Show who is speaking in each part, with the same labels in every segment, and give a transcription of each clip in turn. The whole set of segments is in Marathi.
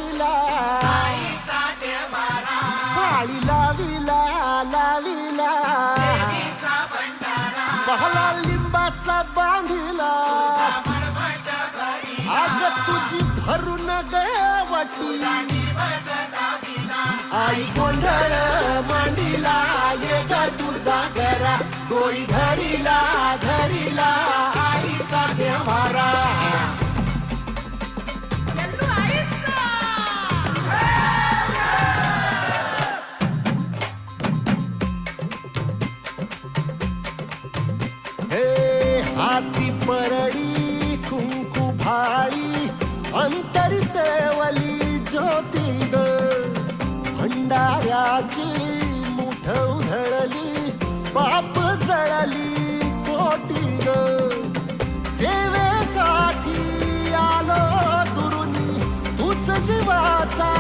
Speaker 1: लाविला भाळीला विला लाविला बहला लिंबाचा बांधिला आग तुझी भरून गवटी आई गोंधळ मांडीला ये ग तुझा घरा डोई धरीला धरीला आईचा देवारा हाती परडी कुंकू भाळी अंतरी तेवली ज्योती ग भंडाऱ्याची मुठ उधळली बाप जळली कोटी ग सेवेसाठी आलो दुरुनी तूच जीवाचा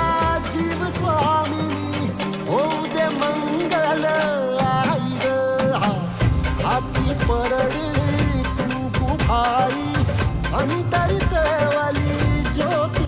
Speaker 1: जीव स्वामिनी होऊ दे मंगल आई ग हाती परडी भाई अंतरित वाली ज्योति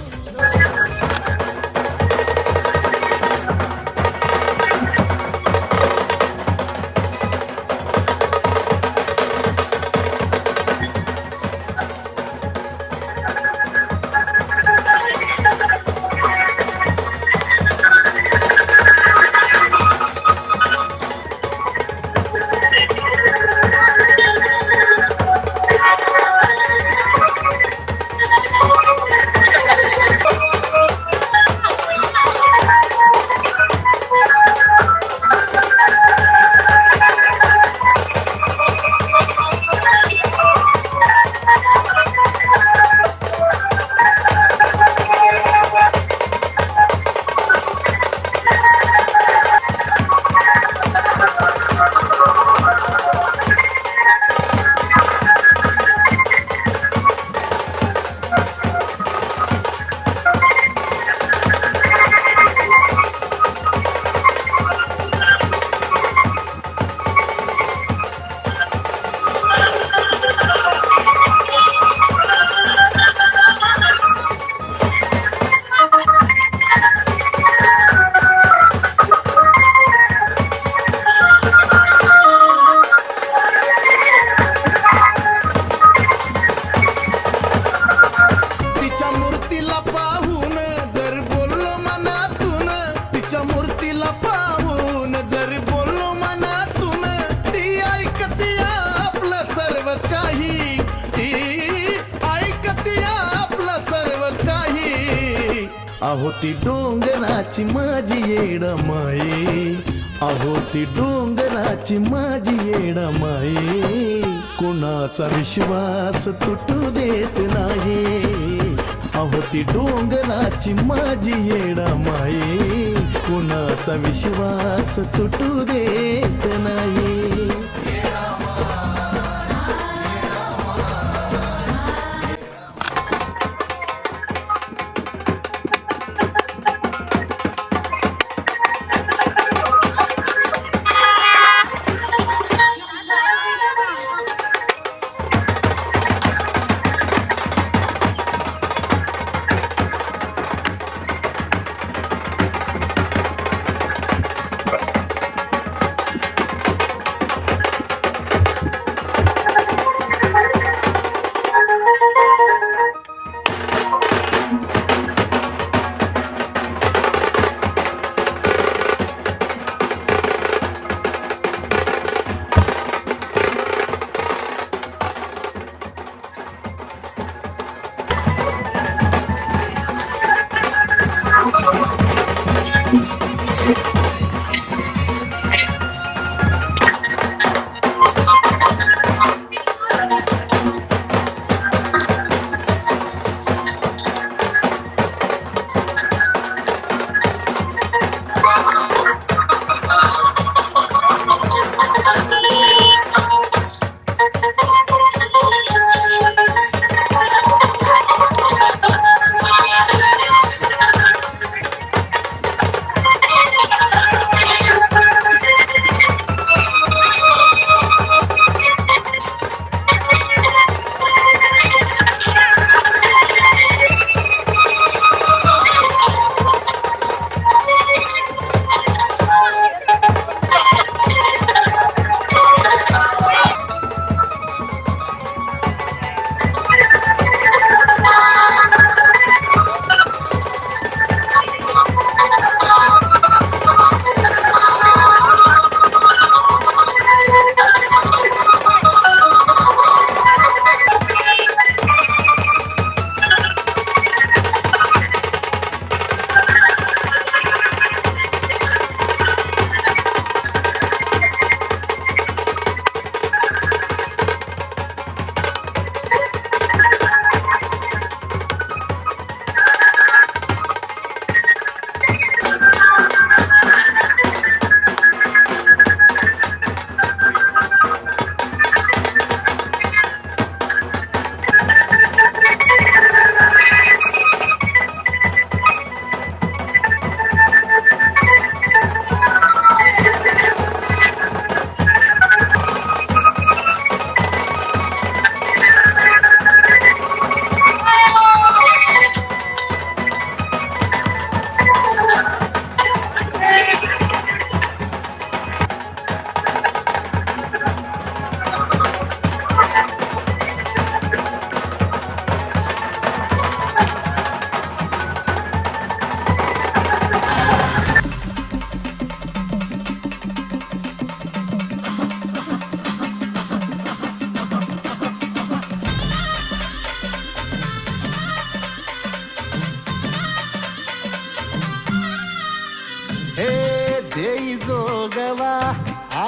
Speaker 2: अहो ती डोंगराची माझी येड माये अहो ती डोंगराची माझी येड माये कोणाचा विश्वास तुटू देत नाही अहो ती डोंगराची माझी येड माये कोणाचा विश्वास तुटू देत नाही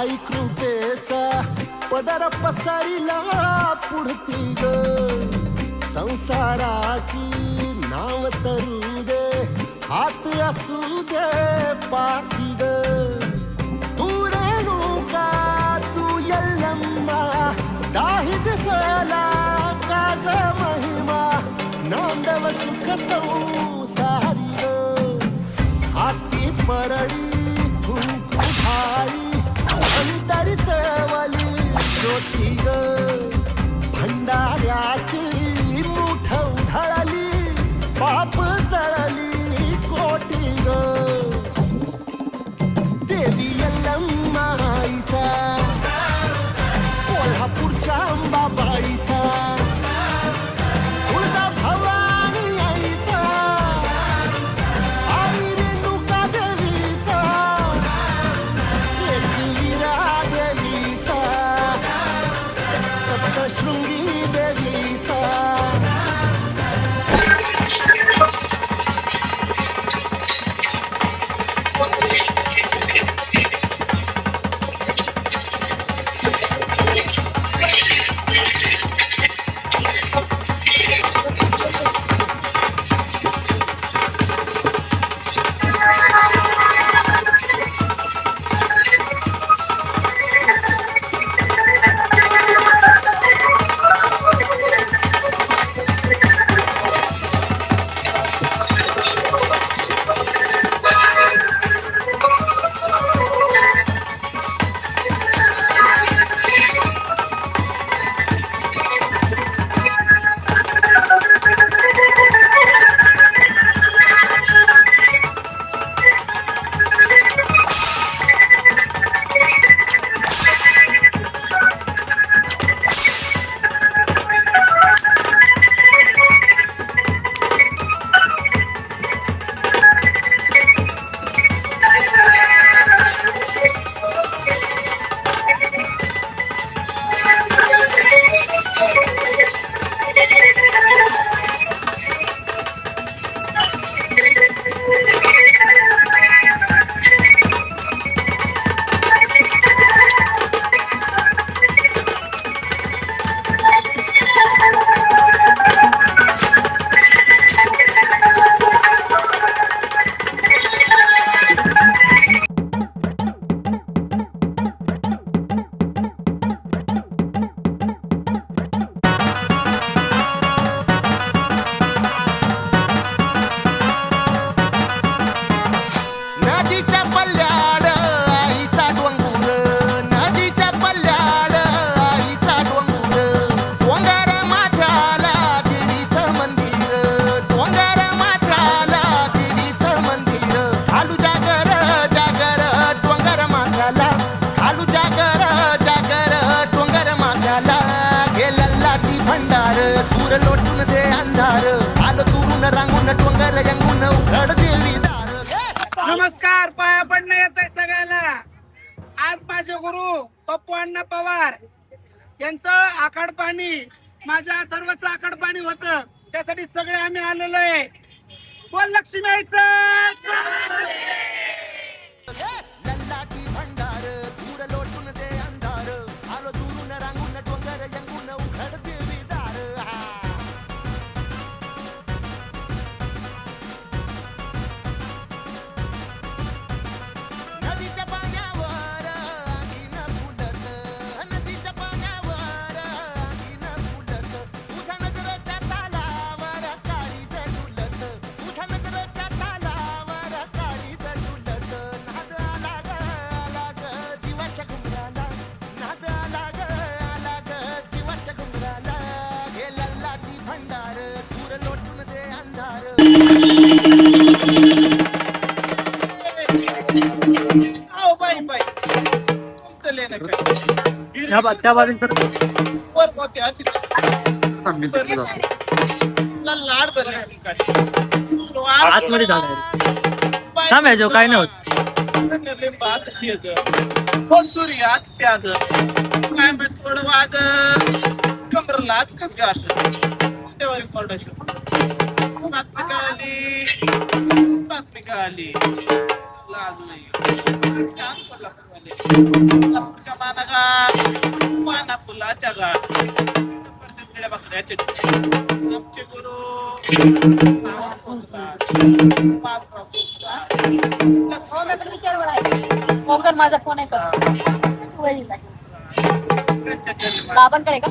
Speaker 1: आई कृपेचा पदर पसरिला पुढती ग संसाराची नाव तरू दे हात असू दे पाठी ग तू रेणुका तू यल्लम्मा दाही दिसला काज महिमा नांदव सुख संसारी ग हाती परळी कुंकू भाई अंतरित वली ज्योती ग भंडाऱ्याची मुठ उधळली पाप जळली कोटी ग देवी यल्लम्मा आईचा कोल्हापूरच्या अंबाबाईचा तुळजा भवानी आईचा आई रेणुका देवीचा एकविरा देवीचा सप्तशृंगी देवीचा नदीच्या पल्ल्याड आईचा डोंगर नदीच्या पल्ल्याड आईचा डोंगर डोंगर माथ्याला देवीचं मंदिर डोंगर माथ्याला देवीचं मंदिर खालू जागर जागर डोंगर माथ्याला खालू जागर जागर डोंगर माथ्याला गेला लाटी भंडार दूर लोटून दे अंधार आलो दुरून रांगून डोंगर यंगून उघड देवी दार
Speaker 3: नमस्कार. पाया पडणं येत आहे सगळ्यांना. आज माझे गुरु पप्पू अण्णा पवार यांचं आखाड पाणी माझ्या अथर्वचं आखाड पाणी होतं त्यासाठी सगळे आम्ही आलेलो आहे. बोल लक्ष्मी आईचं
Speaker 1: लल्लाटी भंडार दूर लोटून दे अंधार आलो दुरून रांगून डोंगर यंगून उघड देवी दार नदीच्या पाण्यावर आगीन फुलत नदीच्या पाण्यावर आगीन फुलत तुझ्या नजरेच्या तालावर काळीज डुलत तुझ्या नजरेच्या तालावर काळीज डुलत नाद आला ग जीवाच्या घुंगराला नाद आला ग जीवाच्या घुंगराला हे लल्लाटी भंडार दूर लोटून दे अंधार
Speaker 3: आओ बाई बाई तुमचं लेणं काय
Speaker 4: त्या बाजून सर
Speaker 3: वर मोठे आची लाड भरले
Speaker 4: आतमध्ये झालं थांब यायचो काय नाही होत
Speaker 3: बात शेज कोण सूर्य आज प्याज काय बे थोडं वाज कमरला आज कस गाठ तेव्हा पडशो बातमी कळाली
Speaker 5: कोल्हापूरच्या माना फुलाच्या गात निळ्या बकऱ्याचे आमचे गुरु
Speaker 6: माझा फोन आहे का बाबांकडे का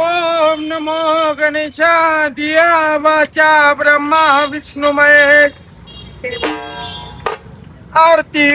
Speaker 3: ओम नमो गणेशा दिया वाचा ब्रह्मा विष्णु महेश आरती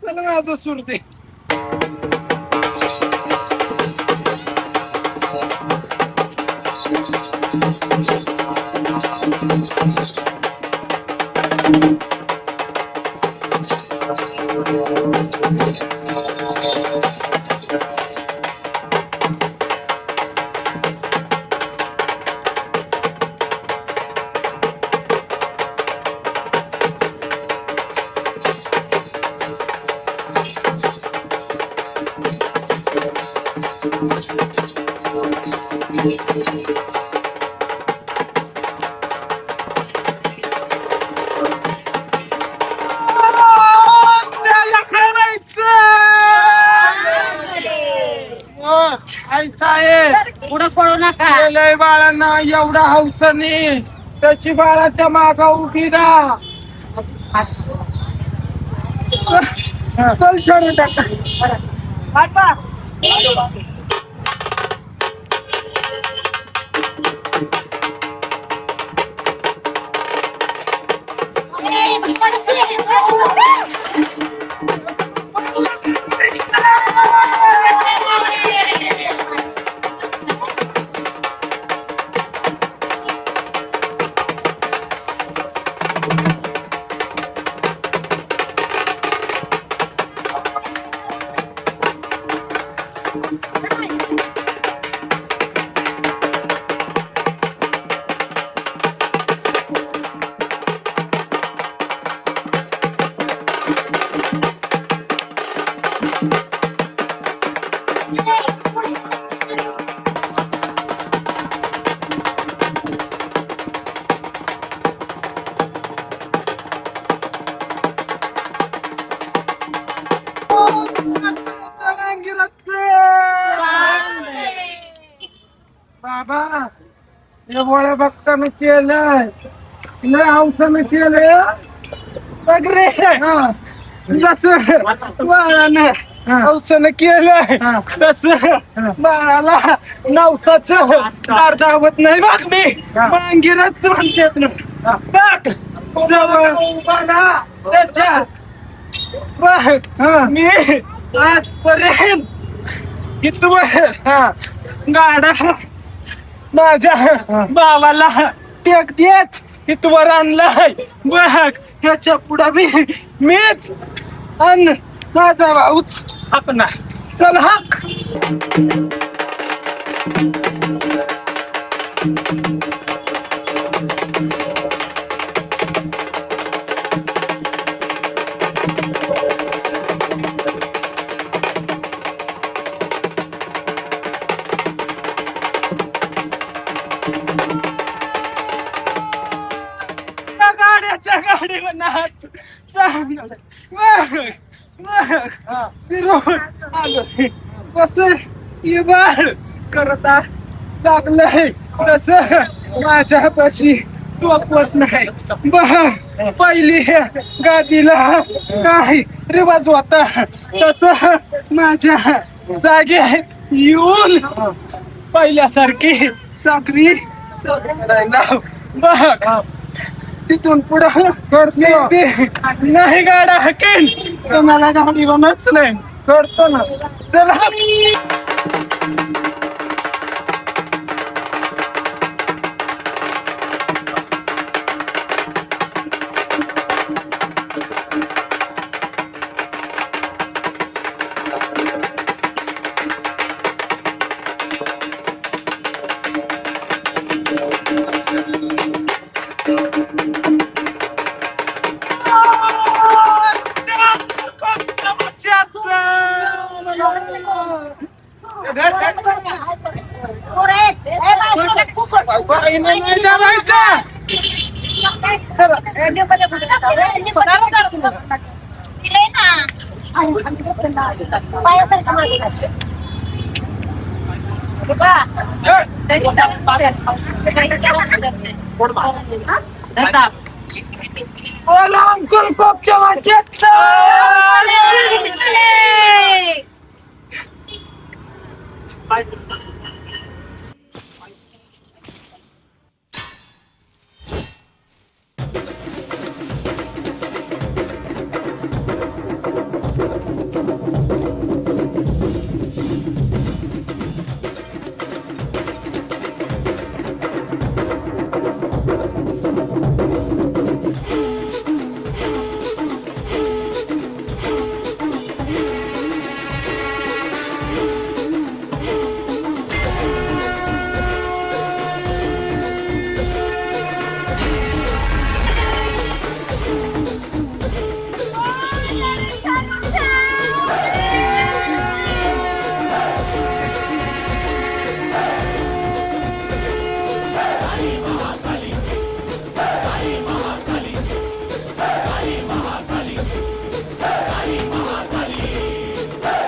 Speaker 3: चला माझं सुरते
Speaker 6: पुढं पडू नका
Speaker 3: लय बाळांना एवढा हौसनी तशी बाळाच्या माग उभी राहा चल खेळू टाका बाबा एवढ्या भक्तानं केलंय लय हौसानं केलंय सगळे जस बाळानं हौसानं केलंय तस बाळाला नवसाच दावत नाही बघ मी मांगीरच म्हणतात ना बघ जवळ बघा त्याच्या बघ मी आजपर्यंत इथवर गाडा माझ्या भावाला टेक देत इथवर आणलाय बघ ह्याच्या पुढे मीच अन माझा भाऊच आपला चल हक गाड्याच्या गाडीवर नाच फिरून आलो कस बाळ करता लागलंय तस माझ्यापाशी डोकवत नाही बघ पहिली गादीला काही रिवाज होता तस माझ्या जागे येऊन पहिल्यासारखी चाकरी करायला बघ तिथून पुढं नाही गाडा हाकेल तर मला गाडी बनच नाही करतो ना चला अंकुल कोपच्या वाचत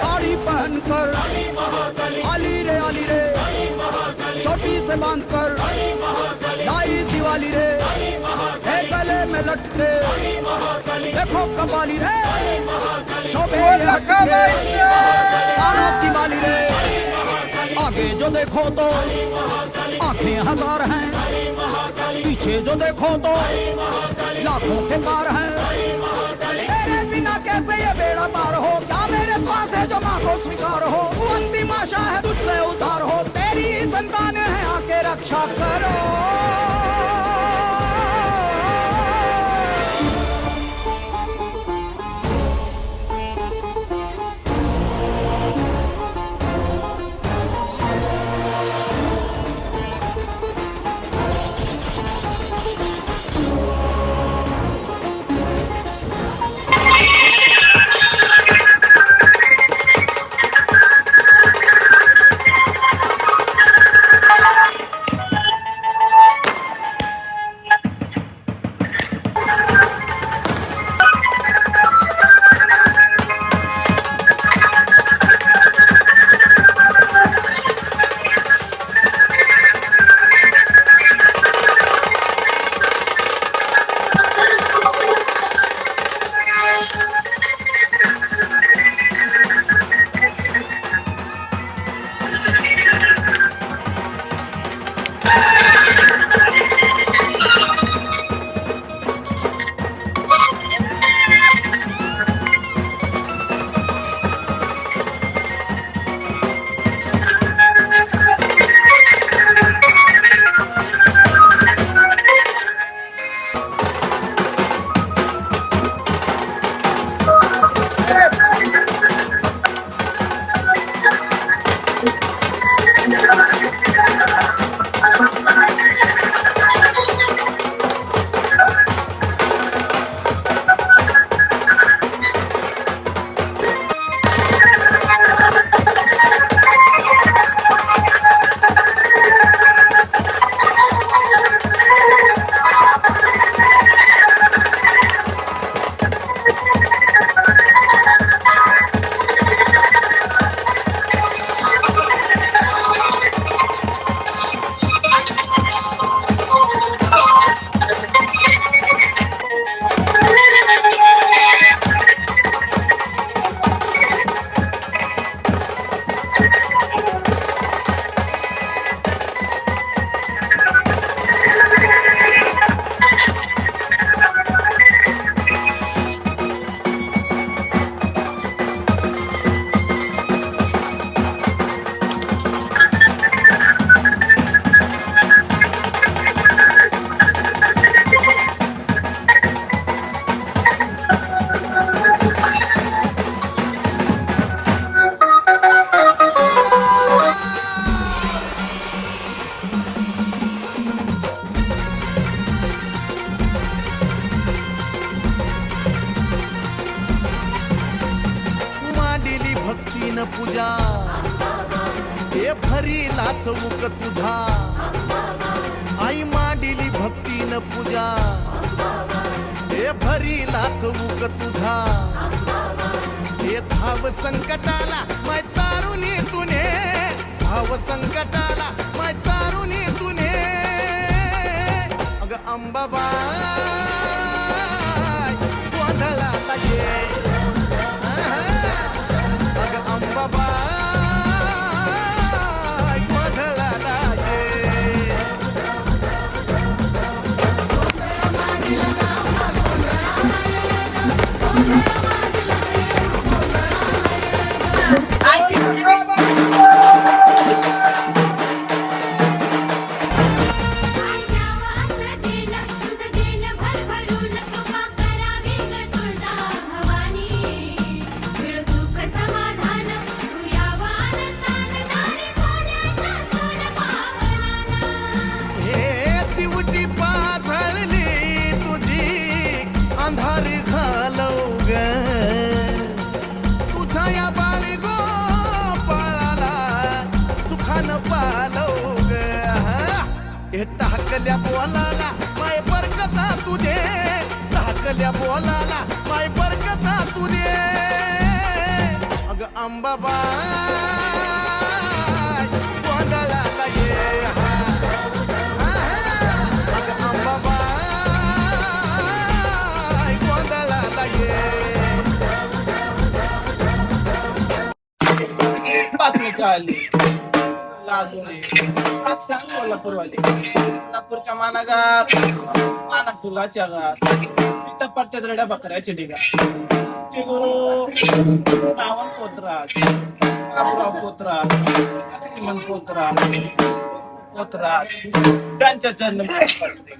Speaker 1: साड़ी पहनकर आली रे छोटी से बांधकर लाई दिवाली रे है गले में लटके देखो कबाली रे शोभे कानों की माली रे आगे जो देखो तो आंखें हजार हैं पीछे जो देखो तो लाखों के पार हैं तेरे बिना कैसे ये बेड़ा पार हो क्या मेरे पास है जो माँ को स्वीकार हो तू अंतिम आशा है तुझसे उधार हो तेरी संतान है आके रक्षा करो
Speaker 2: मांडिली भक्तीन पूजा हे भरीला चौक तुझा आई मांडिली भक्तीन पूजा हे भरीला चौक तुझा हे धाव संकटाला माय तारुणी तुने धाव संकटाला माय तारुणी तुने अग अंबाबाई गोंधळाला ये अग अंबाबाई गोंधळाला ये हे तिवटी पाझळली तुझी अंधारी घालव ग तुझ्या या बाळी गोपाळाला सुखानं पालव ग हे टाकल्या बोलाला माय बरकता तुझे टाकल्या बोलाला माय बरकता तुझे अग अंबाबाई गोंधळाला ये अग अंबाबाई गोंधळाला ये
Speaker 5: बातमी कळाली लाजून सांग कोल्हापूरवाले कोल्हापूरच्या मानागात माना फुलाच्या गात तिथं पडतात रेड्या बकऱ्याचे ढिगा आमचे गुरु श्रावण पोतराज बाबुराव पोतराज लक्ष्मण पोतराज पोतराज त्यांच्या चरण पडते